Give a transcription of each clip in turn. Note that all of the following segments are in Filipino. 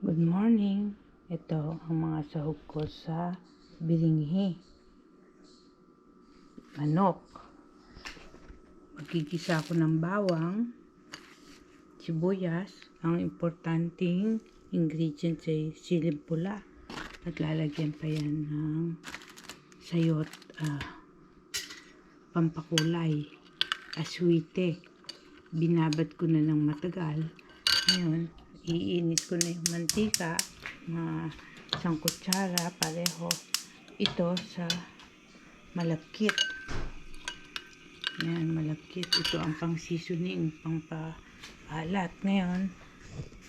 Good morning. Ito ang mga sahog ko sa bilinghi. Manok. Magigisa ako ng bawang, sibuyas. Ang importanteng ingredient ay siling pula. At lalagyan pa yan ng sayot, pampakulay, aswite. Binabad ko na ng matagal. Ngayon, iinit ko na yung mantika, mga 1 kutsara pareho. Ito sa malagkit. Yan, malagkit. Ito ang pang seasoning, pang paalat. Ngayon,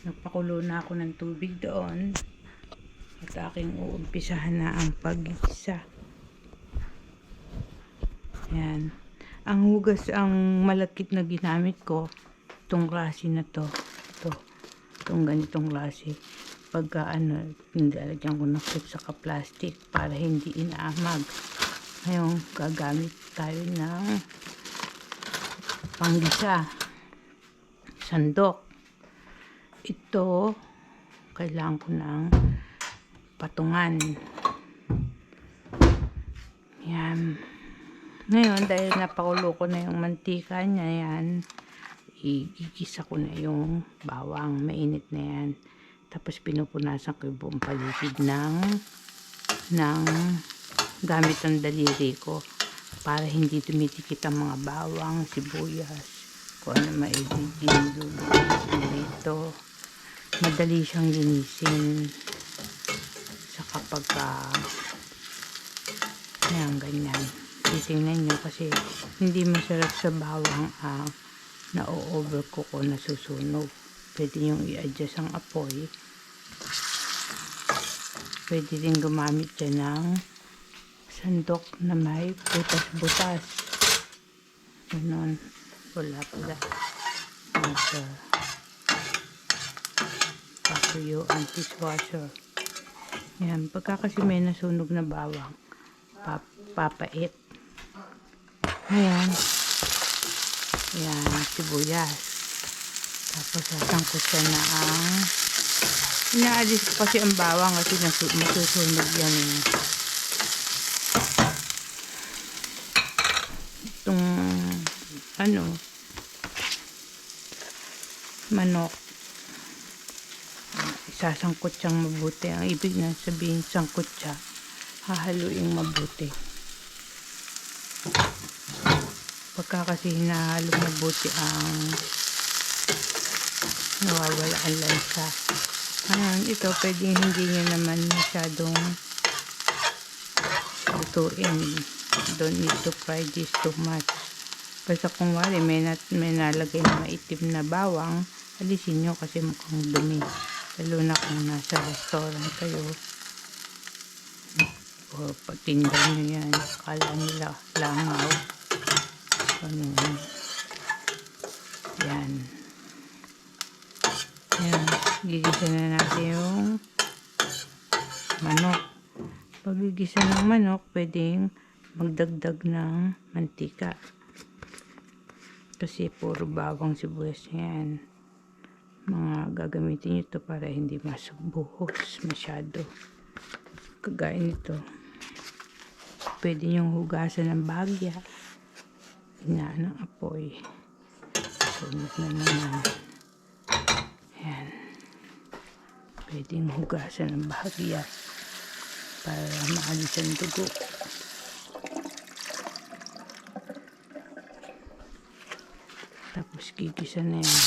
nagpakulo na ako ng tubig doon. At aking uumpisahan na ang paggisa. Yan. Ang hugas, ang malagkit na ginamit ko, itong klase na to. Itong ganitong klase. Pagka nilalagyan ko ng food saka plastic para hindi inaamag. Ngayon, gagamit tayo ng panggisa. Sandok. Ito, kailangan ko ng patungan. Yan. Ngayon, dahil napakulo ko na yung mantika niya, yan, igigisa ko na yung bawang. Mainit na yan. Tapos pinupunasan ko yung buong paligid ng gamit ang daliri ko para hindi tumitikit ang mga bawang, sibuyas, kung ano maigiging dito. Madali siyang linisin sa kapag yan, ganyan. Titingnan nyo kasi hindi masarap sa bawang na-overcook o nasusunog. Pwede nyo i-adjust ang apoy. Pwede din gumamit dyan ng sandok na may butas-butas. Ganon. Wala pala. Pakuyo ang dishwasher. Yan. Pagka kasi may nasunog na bawang, papait. Ayan. Ayan, sibuyas. Tapos sasangkot siya na inaalis ko kasi ang bawang kasi masusunog yan. Itong manok, isasangkot siyang mabuti. Ang ibig na sabihin, sangkot siya, hahaluin mabuti. Pagka kasi hinahalo mabuti nawawala ang lansa. Ito pwedeng hindi nyo naman masyadong lutuin. Don't need to fry this too much. Basta kung wali may nalagay na maitim na bawang, alisin nyo kasi mukhang dumi. Lalo na kung nasa restaurant kayo o patindan nyo yan, akala nila langaw. Yan. Yan. Gigisa na natin yung manok. Pag gigisa ng manok, pwedeng magdagdag ng mantika. Kasi puro bawang sibuyas yan. Mga gagamitin nyo ito para hindi masubuhos masyado. Kagaya nito. Pwede nyong hugasan ng bagya. Hinaan ng apoy. Sunog na naman. Ayan. Pwedeng hugasan ng bahagya para maalis ang dugo. Tapos gigisa na yan.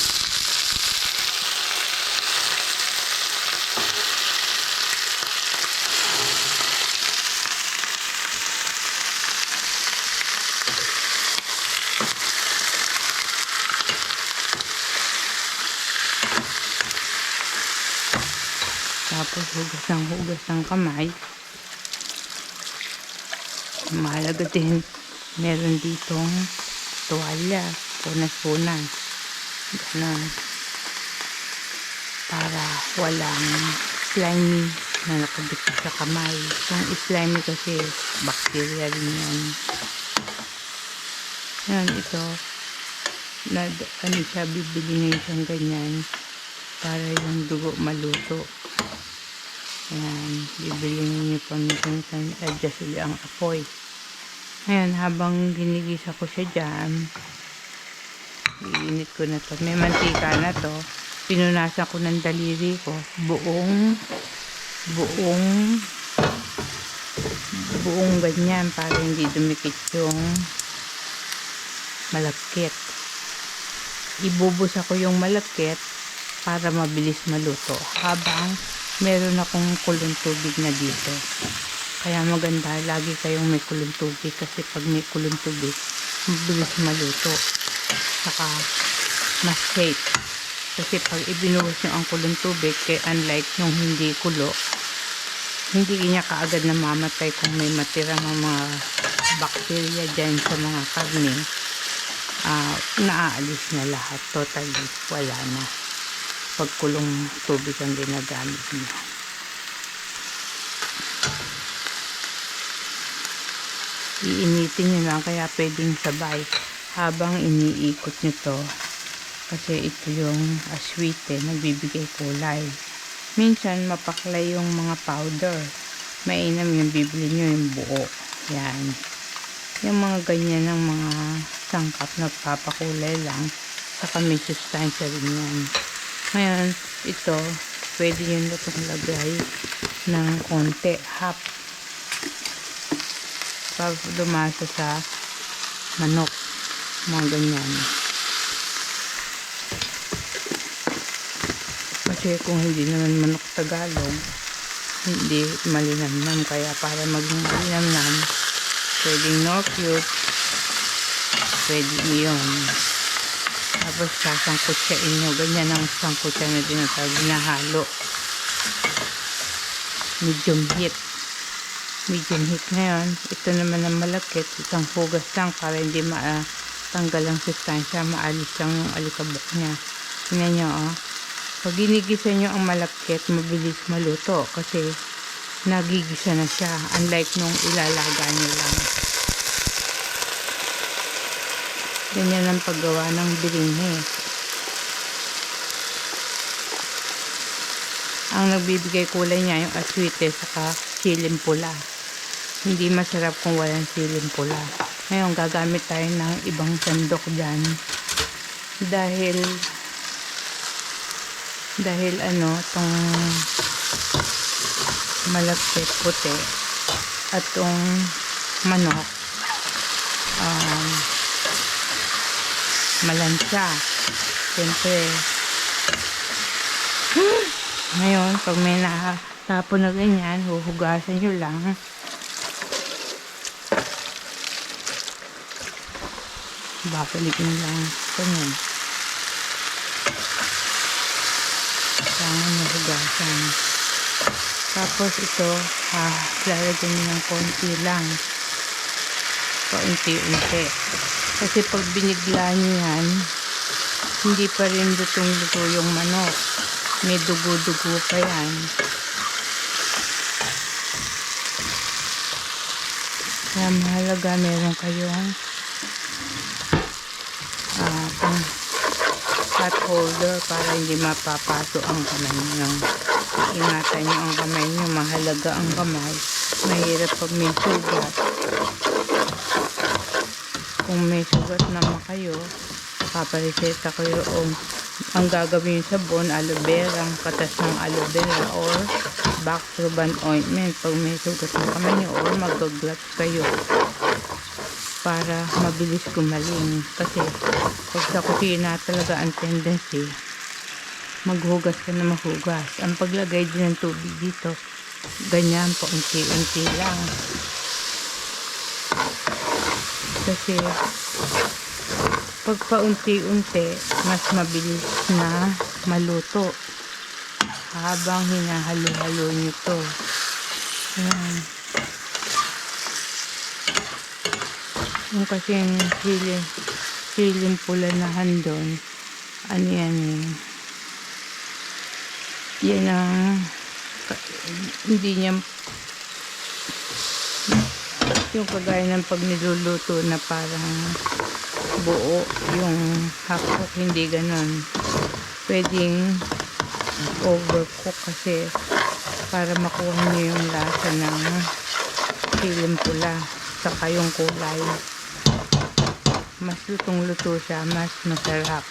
Tapos hugas ng kamay. Mahalaga din, meron ditong tuwalya, punas-punas. Ganun. Para walang slimy na nakabit sa kamay. Kung slimy kasi, bacteria rin yan. Yan, ito. Siya, bibili na siyang ganyan para yung dugo maluto. Ayan, bibili niyo paminsan adjust ulit ang apoy. Ayan, habang ginigisa ko siya dyan, iinit ko na to. May mantika na to. Pinunasan ko ng daliri ko. Buong ganyan para hindi dumikit yung malagkit. Ibubusa ko yung malagkit para mabilis maluto. Habang meron akong kulong tubig na dito. Kaya maganda, lagi kayong may kulong tubig kasi pag may kulong tubig, mabilis maluto. Saka, mas safe. Kasi pag ibinuhos nyo ang kulong tubig, kaya unlike yung hindi kulo, hindi niya kaagad namamatay kung may matirang mga bacteria dyan sa mga karne. Naaalis na lahat. Totally, wala na. Pag kulong tubig ang ginagamit niyo. Iinitin nyo lang, kaya pwedeng sabay habang iniikot nyo to, kasi ito yung aswite, nagbibigay kulay. Minsan mapaklay yung mga powder, mainam yung bibili nyo yung buo. Yan, yung mga ganyan ng mga sangkap na papakulay lang, saka may sustansya rin yan. Ngayon ito pwede nyo na itong lagay ng konti, half, para dumasa sa manok, mga ganyan. Kasi kung hindi naman manok Tagalog, hindi malinamnam, kaya para maging malinamnam, pwedeng no cute, pwede yun. Tapos sasangkutsain nyo, ganyan ang sangkutsa na dinatawag na halo. Medium heat ngayon. Ito naman ang malakit, isang hugas lang para hindi matanggal ang sustansya, maalis lang yung alikabok niya. Tingnan nyo, pag ginigisa nyo ang malakit, mabilis maluto kasi nagigisa na siya, unlike nung ilalaga nyo lang. Ganyan ang paggawa ng biringhe. Ang nagbibigay kulay niya yung aswite saka siling pula. Hindi masarap kung walang siling pula. Ngayon gagamit tayo ng ibang sandok dyan. Dahil tong malagkit puti at tong manok malansya. Siyempre ngayon pag may natapon na ganyan, huhugasan nyo lang. Babalik nyo lang ganyan, kailangan nahugasan. Tapos ito lalagyan nyo ng konti lang, paunti-unti, kasi pag binigla nyo yan, hindi pa rin lutong-luto yung manok, may dugo-dugo pa yan. Kaya mahalaga meron kayong pang pot holder para hindi mapapaso ang kamay nyo. Ingatan nyo ang kamay nyo, mahalaga ang kamay. Mahirap pag may sugat. Kung may sugat naman kayo, papareseta kayo ang gagawin yung sabon, aloe vera, katas ng aloe vera or Bactroban ointment pag may sugat ng kamay nyo, or mag-gloves kayo para mabilis gumaling. Kasi pag sa kusina talaga ang tendency, maghugas ka na maghugas. Ang paglagay din ng tubig dito, ganyan, paunti-unti lang. Kasi pag paunti-unti, mas mabilis na maluto habang hinahalo-halo nyo to. Ayan. Yung kasi yung siling pula na handon, ano yan yan ang hindi niya yung kagaya ng pag niluluto na parang buo yung hapok, hindi ganon. Pwedeng overcook kasi para makuha niyo yung lasa ng siling pula saka yung kulay. Mas lutong-luto siya, mas masarap.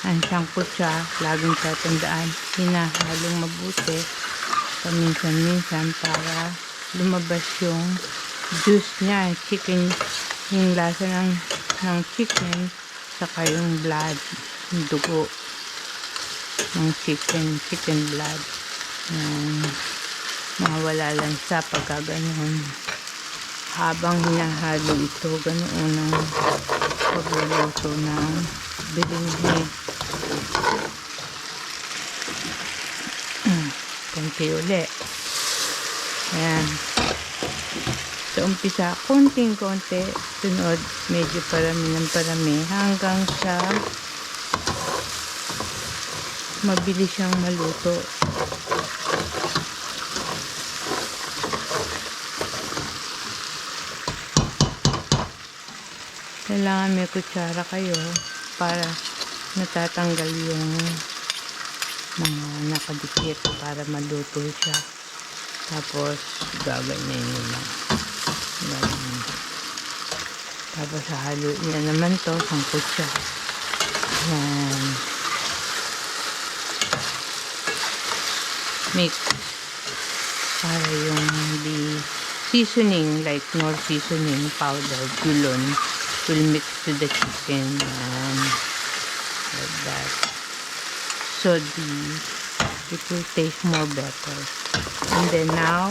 Ang sangkot siya, laging tatandaan, hinahalong mabuti paminsan-minsan para lumabas yung juice niya, chicken, yung lasa ng chicken, saka yung blood, yung dugo ng chicken blood. Mawala lang sa pagkaganon. Habang hinahalo ito, ganoon ang pagluluto ng bilinhi. Konti uli. Ayan. Sa umpisa, konting-konti. Sunod, medyo parami ng parami. Hanggang sa mabilis siyang maluto. Kailangan may kutsara kayo para natatanggal yung mga nakadikit para maluto siya. Tapos gaganyan nyo lang. Ganyan. Tapos haluin na naman to, sangkot siya. Yan. Mix para yung the seasoning, like Knorr seasoning powder, gulon, will mix to the chicken, and like that, so it will taste more better. And then now